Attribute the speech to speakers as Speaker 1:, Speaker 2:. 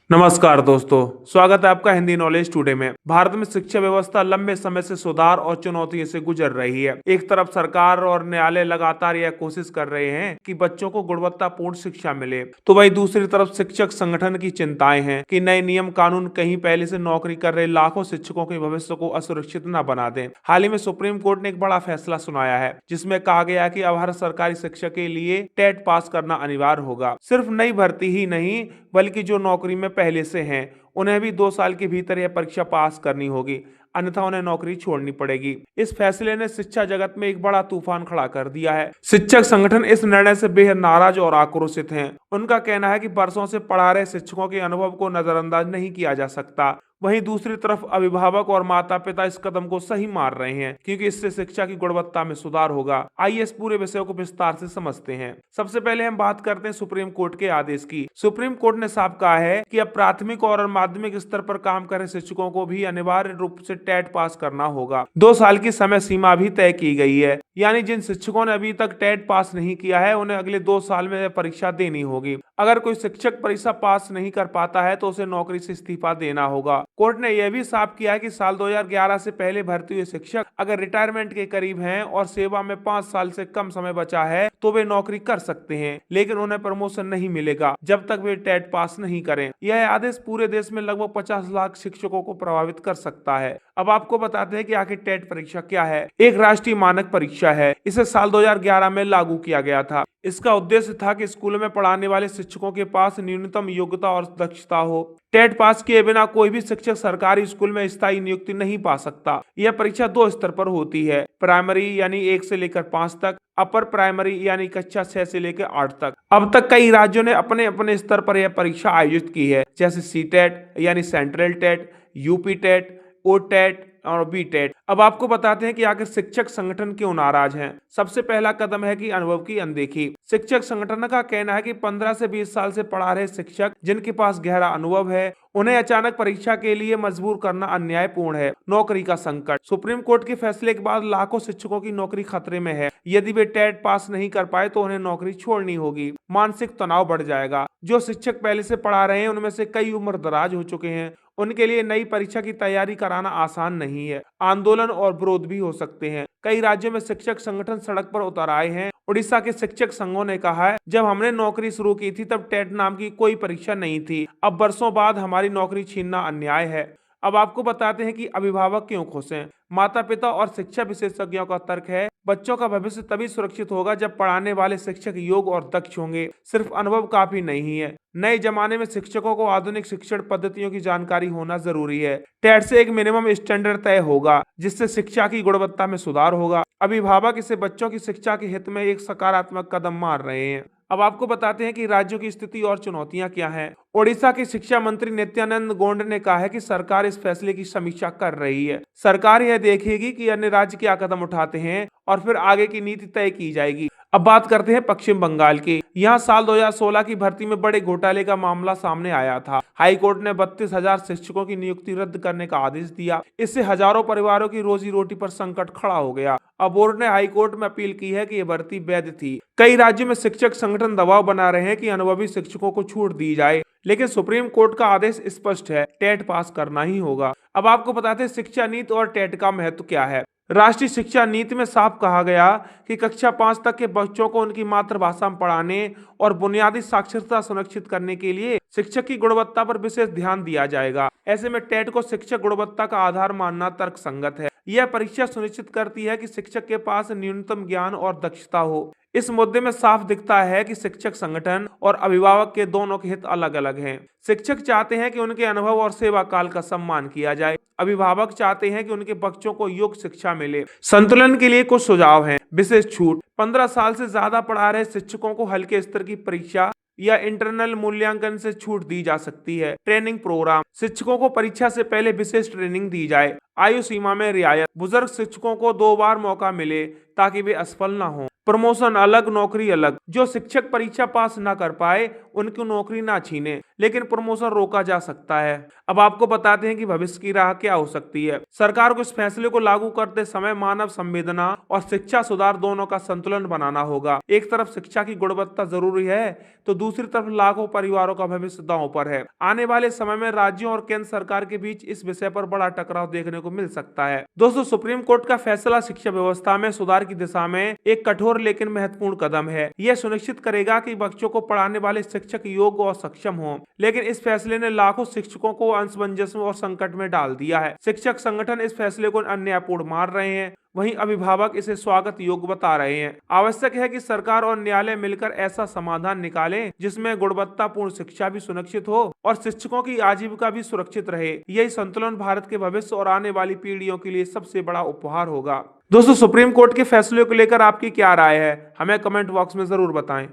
Speaker 1: नमस्कार दोस्तों, स्वागत है आपका हिंदी नॉलेज टुडे में। भारत में शिक्षा व्यवस्था लंबे समय से सुधार और चुनौतियों से गुजर रही है। एक तरफ सरकार और न्यायालय लगातार यह कोशिश कर रहे हैं कि बच्चों को गुणवत्तापूर्ण शिक्षा मिले, तो वहीं दूसरी तरफ शिक्षक संगठन की चिंताएं हैं कि नए नियम कानून कहीं पहले से नौकरी कर रहे लाखों शिक्षकों के भविष्य को असुरक्षित न बना दें। हाल ही में सुप्रीम कोर्ट ने एक बड़ा फैसला सुनाया है, जिसमें कहा गया है कि अब हर सरकारी शिक्षक के लिए टेट पास करना अनिवार्य होगा। सिर्फ नई भर्ती ही नहीं, बल्कि जो नौकरी में पहले से हैं उन्हें भी 2 साल के भीतर यह परीक्षा पास करनी होगी, अन्यथा उन्हें नौकरी छोड़नी पड़ेगी। इस फैसले ने शिक्षा जगत में एक बड़ा तूफान खड़ा कर दिया है। शिक्षक संगठन इस निर्णय से बेहद नाराज और आक्रोशित हैं। उनका कहना है कि बरसों से पढ़ा रहे शिक्षकों के अनुभव को नजरअंदाज नहीं किया जा सकता। वहीं दूसरी तरफ अभिभावक और माता पिता इस कदम को सही मार रहे हैं, क्योंकि इससे शिक्षा की गुणवत्ता में सुधार होगा। आइए इस पूरे विषय को विस्तार से समझते हैं। सबसे पहले हम बात करते हैं सुप्रीम कोर्ट के आदेश की। सुप्रीम कोर्ट ने साफ कहा है कि अब प्राथमिक और माध्यमिक स्तर पर काम कर रहे शिक्षकों को भी अनिवार्य रूप से टेट पास करना होगा। 2 साल की समय सीमा भी तय की गई है, यानी जिन शिक्षकों ने अभी तक टेट पास नहीं किया है उन्हें अगले 2 साल में परीक्षा देनी होगी। अगर कोई शिक्षक परीक्षा पास नहीं कर पाता है तो उसे नौकरी से इस्तीफा देना होगा। कोर्ट ने यह भी साफ किया है कि साल 2011 से पहले भर्ती हुए शिक्षक अगर रिटायरमेंट के करीब हैं और सेवा में 5 साल से कम समय बचा है तो वे नौकरी कर सकते हैं, लेकिन उन्हें प्रमोशन नहीं मिलेगा जब तक वे टेट पास नहीं करें। यह आदेश पूरे देश में लगभग 50 लाख शिक्षकों को प्रभावित कर सकता है। अब आपको बताते हैं कि आखिर टेट परीक्षा क्या है। एक राष्ट्रीय मानक परीक्षा है। इसे साल 2011 में लागू किया गया था। इसका उद्देश्य था कि स्कूल में पढ़ाने वाले शिक्षकों के पास न्यूनतम योग्यता और दक्षता हो। टेट पास किए बिना कोई भी शिक्षक सरकारी स्कूल में स्थायी नियुक्ति नहीं पा सकता। यह परीक्षा 2 स्तर पर होती है, प्राइमरी यानी 1 से लेकर 5 तक, अपर प्राइमरी यानी कक्षा 6 से लेकर 8 तक। अब तक कई राज्यों ने अपने अपने स्तर पर यह परीक्षा आयोजित की है, जैसे सी टेट यानी सेंट्रल टेट, यूपी टेट, ओ टेट और बी टेट। अब आपको बताते हैं कि आखिर शिक्षक संगठन क्यों नाराज हैं। सबसे पहला कदम है कि अनुभव की अनदेखी। शिक्षक संगठन का कहना है कि 15 से 20 साल से पढ़ा रहे शिक्षक जिनके पास गहरा अनुभव है, उन्हें अचानक परीक्षा के लिए मजबूर करना अन्यायपूर्ण है। नौकरी का संकट। सुप्रीम कोर्ट के फैसले के बाद लाखों शिक्षकों की नौकरी खतरे में है। यदि वे टेट पास नहीं कर पाए तो उन्हें नौकरी छोड़नी होगी। मानसिक तनाव बढ़ जाएगा। जो शिक्षक पहले से पढ़ा रहे हैं उनमें से कई उम्र दराज हो चुके हैं। उनके लिए नई परीक्षा की तैयारी कराना आसान नहीं है। आंदोलन और विरोध भी हो सकते हैं। कई राज्यों में शिक्षक संगठन सड़क पर उतर आए हैं। उड़ीसा के शिक्षक संघों ने कहा है, जब हमने नौकरी शुरू की थी तब टेट नाम की कोई परीक्षा नहीं थी। अब बरसों बाद हमारी नौकरी छीनना अन्याय है। अब आपको बताते हैं कि अभिभावक क्यों खुश हैं। माता पिता और शिक्षा विशेषज्ञों का तर्क है, बच्चों का भविष्य तभी सुरक्षित होगा जब पढ़ाने वाले शिक्षक योग्य और दक्ष होंगे। सिर्फ अनुभव काफी नहीं है। नए जमाने में शिक्षकों को आधुनिक शिक्षण पद्धतियों की जानकारी होना जरूरी है। टेट से एक मिनिमम स्टैंडर्ड तय होगा, जिससे शिक्षा की गुणवत्ता में सुधार होगा। अभिभावक इसे बच्चों की शिक्षा के हित में एक सकारात्मक कदम मान रहे हैं। अब आपको बताते हैं कि राज्यों की स्थिति और चुनौतियां क्या हैं। ओडिशा के शिक्षा मंत्री नित्यानंद गोंड ने कहा है कि सरकार इस फैसले की समीक्षा कर रही है। सरकार यह देखेगी कि अन्य राज्य क्या कदम उठाते हैं और फिर आगे की नीति तय की जाएगी। अब बात करते हैं पश्चिम बंगाल की। यहाँ साल 2016 की भर्ती में बड़े घोटाले का मामला सामने आया था। हाई कोर्ट ने 32,000 शिक्षकों की नियुक्ति रद्द करने का आदेश दिया। इससे हजारों परिवारों की रोजी रोटी पर संकट खड़ा हो गया। अब बोर्ड ने हाई कोर्ट में अपील की है कि यह भर्ती वैध थी। कई राज्यों में शिक्षक संगठन दबाव बना रहे हैं कि अनुभवी शिक्षकों को छूट दी जाए, लेकिन सुप्रीम कोर्ट का आदेश स्पष्ट है, टेट पास करना ही होगा। अब आपको बताते हैं शिक्षा नीति और टेट का महत्व क्या है। राष्ट्रीय शिक्षा नीति में साफ कहा गया कि कक्षा 5 तक के बच्चों को उनकी मातृभाषा में पढ़ाने और बुनियादी साक्षरता सुनिश्चित करने के लिए शिक्षक की गुणवत्ता पर विशेष ध्यान दिया जाएगा। ऐसे में टेट को शिक्षक गुणवत्ता का आधार मानना तर्कसंगत है। यह परीक्षा सुनिश्चित करती है कि शिक्षक के पास न्यूनतम ज्ञान और दक्षता हो। इस मुद्दे में साफ दिखता है कि शिक्षक संगठन और अभिभावक के दोनों के हित अलग अलग हैं। शिक्षक चाहते हैं कि उनके अनुभव और सेवा काल का सम्मान किया जाए। अभिभावक चाहते हैं कि उनके बच्चों को योग्य शिक्षा मिले। संतुलन के लिए कुछ सुझाव हैं। विशेष छूट। 15 साल से ज्यादा पढ़ा रहे शिक्षकों को हल्के स्तर की परीक्षा या इंटरनल मूल्यांकन से छूट दी जा सकती है। Training program. शिक्षकों को परीक्षा से पहले विशेष ट्रेनिंग दी जाए। आयु सीमा में रियायत। बुजुर्ग शिक्षकों को 2 बार मौका मिले ताकि वे असफल न हों। प्रमोशन अलग, नौकरी अलग। जो शिक्षक परीक्षा पास ना कर पाए उनकी नौकरी ना छीने, लेकिन प्रमोशन रोका जा सकता है। अब आपको बताते हैं कि भविष्य की राह क्या हो सकती है। सरकार को इस फैसले को लागू करते समय मानव संवेदना और शिक्षा सुधार दोनों का संतुलन बनाना होगा। एक तरफ शिक्षा की गुणवत्ता जरूरी है, तो दूसरी तरफ लाखों परिवारों का भविष्य दांव पर है। आने वाले समय में राज्यों और केंद्र सरकार के बीच इस विषय पर बड़ा टकराव देखने को मिल सकता है। दोस्तों, सुप्रीम कोर्ट का फैसला शिक्षा व्यवस्था में सुधार की दिशा में एक कठोर लेकिन महत्वपूर्ण कदम है। यह सुनिश्चित करेगा कि बच्चों को पढ़ाने वाले शिक्षक योग्य और सक्षम हों। लेकिन इस फैसले ने लाखों शिक्षकों को असमंजस और संकट में डाल दिया है। शिक्षक संगठन इस फैसले को अन्यायपूर्ण मान रहे हैं, वहीं अभिभावक इसे स्वागत योग्य बता रहे हैं। आवश्यक है कि सरकार और न्यायालय मिलकर ऐसा समाधान निकालें जिसमें गुणवत्तापूर्ण शिक्षा भी सुनिश्चित हो और शिक्षकों की आजीविका भी सुरक्षित रहे। यही संतुलन भारत के भविष्य और आने वाली पीढ़ियों के लिए सबसे बड़ा उपहार होगा। दोस्तों, सुप्रीम कोर्ट के फैसले को लेकर आपकी क्या राय है, हमें कमेंट बॉक्स में जरूर बताएं।